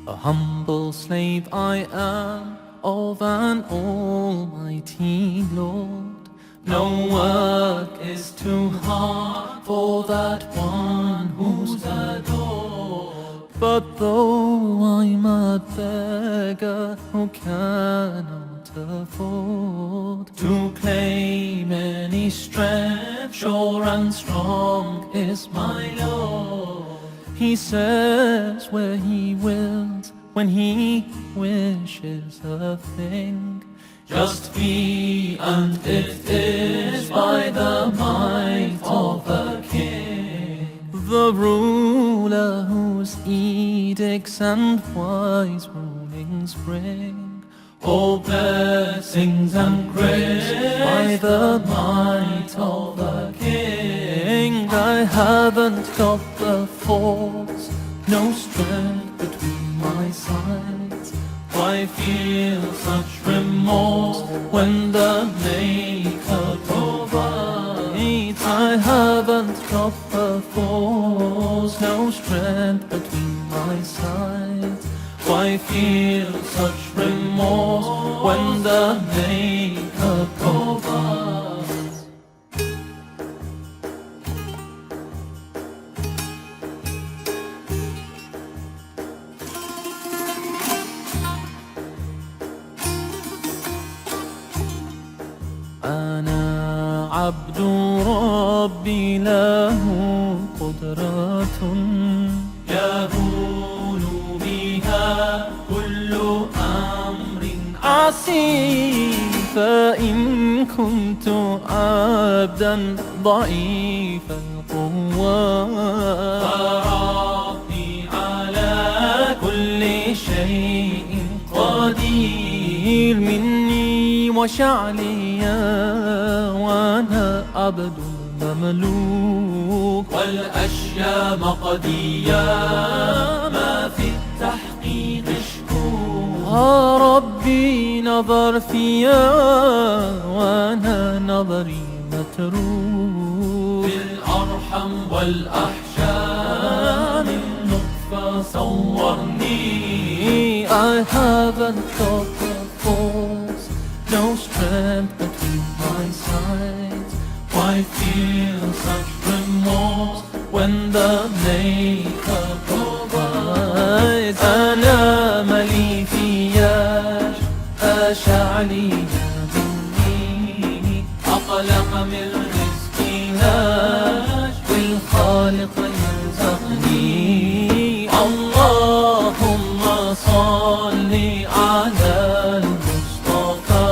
A humble slave I am of an almighty Lord. No work is too hard for that one who's adored. But though I'm a beggar who cannot afford to claim any strength, sure and strong is my Lord. He says where he wills, when he wishes a thing. Just be, and it is by the might of the King. The ruler whose edicts and wise rulings bring all blessings and grace by the might of the King. I haven't got the force, no strength between my sides. Why feel such remorse when the Maker provides? I haven't got the force, no strength between my sides. Why feel such remorse when the Maker provides? أنا عبد ربي له قدرة يهون بها كل أمر عسير. فإن كنت عبدا ضعيف القوة فربي على كل شيء قدير. مني وشعلي وأنا عبد مملوك والأشياء مقدية ما في التحقيق شكوك. ربي نظر فيا وأنا نظري متروك. بالأرحم والأحشاء من نطفة صورني. I haven't got the force, no strength between my sides. Why feel such remorse when the Maker provides? أنا ملي فياش أشعلي مني. أقلق من رزقهاش والخالق يرزقني. اللهم صل على المصطفى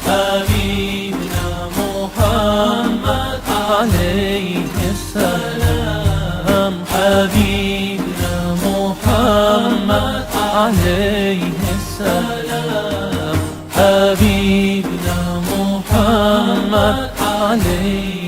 حبيبنا محمد عليه السلام. حبيبنا محمد عليه السلام. حبيبنا محمد عليه